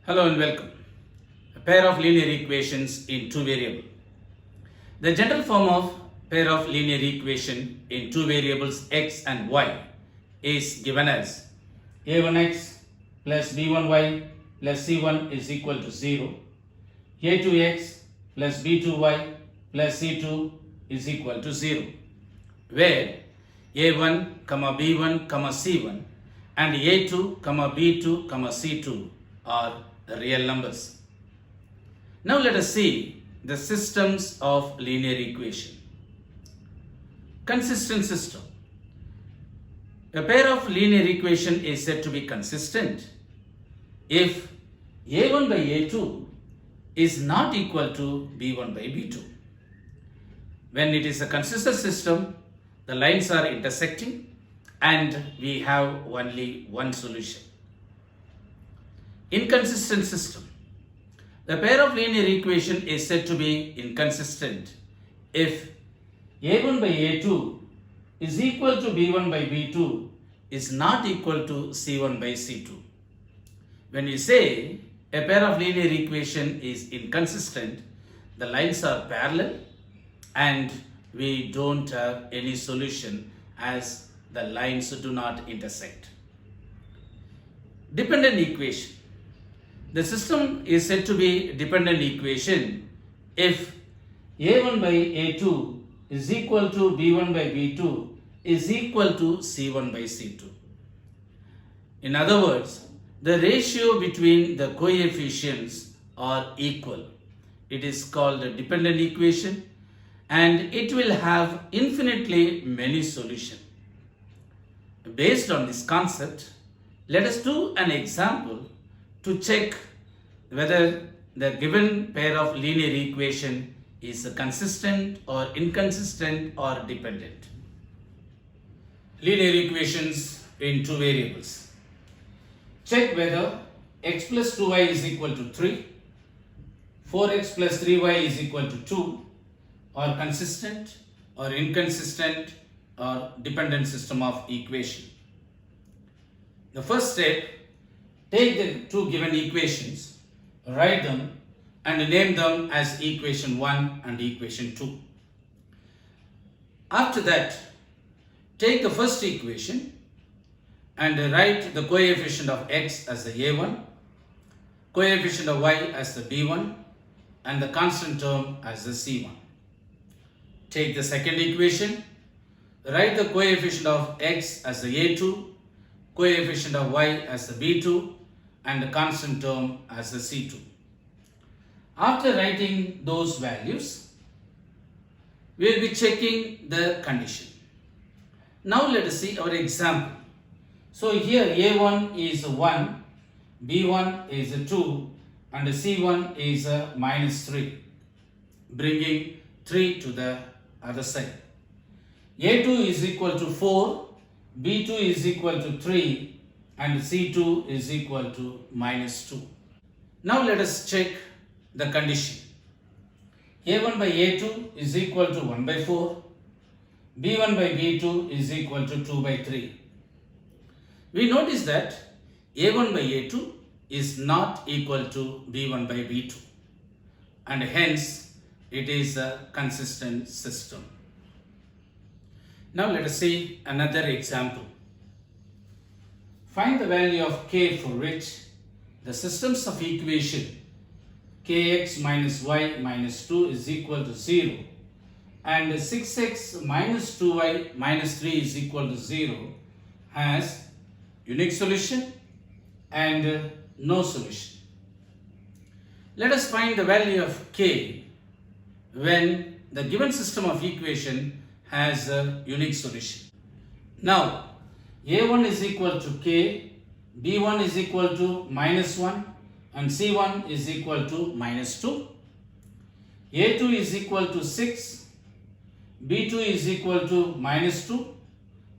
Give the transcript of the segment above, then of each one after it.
Hello and welcome. A pair of linear equations in two variables. The general form of pair of linear equation in two variables x and y is given as a1x plus b1y plus c1 is equal to 0, a2x plus b2y plus c2 is equal to 0, where a1, b1, c1 and a2, b2, c2 are real numbers. Now let us see the systems of linear equation. Consistent system. A pair of linear equation is said to be consistent if a1 by a2 is not equal to b1 by b2. When it is a consistent system, the lines are intersecting and we have only one solution. Inconsistent system. The pair of linear equation is said to be inconsistent if a1 by a2 is equal to b1 by b2 is not equal to c1 by c2. When you say a pair of linear equation is inconsistent, the lines are parallel and we don't have any solution as the lines do not intersect. Dependent equation. The system is said to be dependent equation if a1 by a2 is equal to b1 by b2 is equal to c1 by c2. In other words, the ratio between the coefficients are equal. It is called a dependent equation and it will have infinitely many solutions. Based on this concept, let us do an example to check whether the given pair of linear equation is consistent or inconsistent or dependent. Linear equations in two variables. Check whether x plus 2y is equal to 3, 4x plus 3y is equal to 2 or consistent or inconsistent or dependent system of equation. The first step, take the two given equations, write them and name them as equation 1 and equation 2. After that, take the first equation and write the coefficient of x as the a1, coefficient of y as the b1 and the constant term as the c1. Take the second equation, write the coefficient of x as the a2, coefficient of y as the b2 and the constant term as the c2. After writing those values, we will be checking the condition. Now let us see our example. So here a1 is 1, b1 is 2 and c1 is minus 3, bringing 3 to the other side. a2 is equal to 4, b2 is equal to 3 and c2 is equal to minus 2. Now let us check the condition. a1 by a2 is equal to 1 by 4, b1 by b2 is equal to 2 by 3. We notice that a1 by a2 is not equal to b1 by b2 and hence it is a consistent system. Now let us see another example. Find the value of k for which the systems of equation kx minus y minus 2 is equal to 0 and 6x minus 2y minus 3 is equal to 0 has unique solution and no solution. Let us find the value of k when the given system of equation has a unique solution. Now, a1 is equal to k, b1 is equal to minus 1 and c1 is equal to minus 2. a2 is equal to 6, b2 is equal to minus 2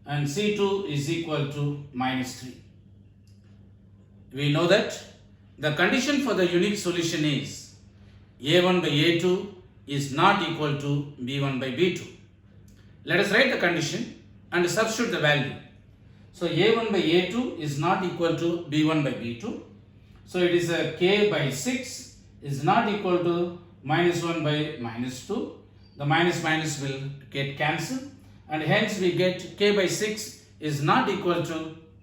and c2 is equal to minus 3. We know that the condition for the unique solution is a1 by a2 is not equal to b1 by b2. Let us write the condition and substitute the value. So a1 by a2 is not equal to b1 by b2. So it is a k by 6 is not equal to minus 1 by minus 2. The minus minus will get cancelled, and hence we get k by 6 is not equal to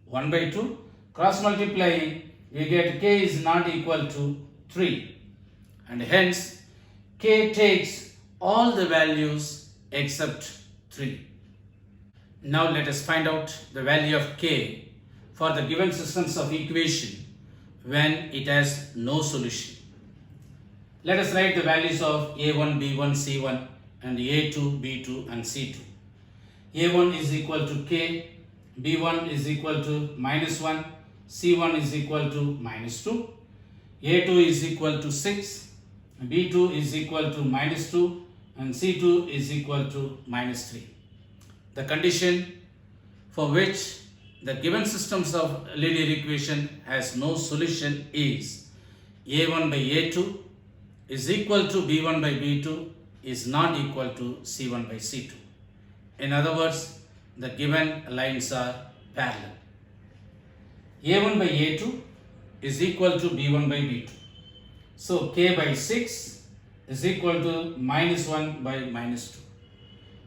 1 by 2. Cross multiplying, we get k is not equal to 3, and hence k takes all the values except 3. Now let us find out the value of k for the given systems of equation when it has no solution. Let us write the values of a1, b1, c1 and a2, b2 and c2. a1 is equal to k, b1 is equal to minus 1, c1 is equal to minus 2, a2 is equal to 6, b2 is equal to minus 2 and c2 is equal to minus 3. The condition for which the given systems of linear equation has no solution is a1 by a2 is equal to b1 by b2 is not equal to c1 by c2. In other words, the given lines are parallel. a1 by a2 is equal to b1 by b2. So k by 6 is equal to minus 1 by minus 2.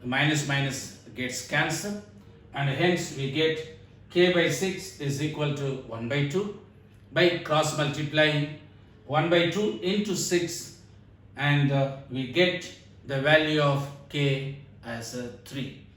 The minus minus gets cancelled, and hence we get k by 6 is equal to 1 by 2 by cross multiplying 1 by 2 into 6, and we get the value of k as 3.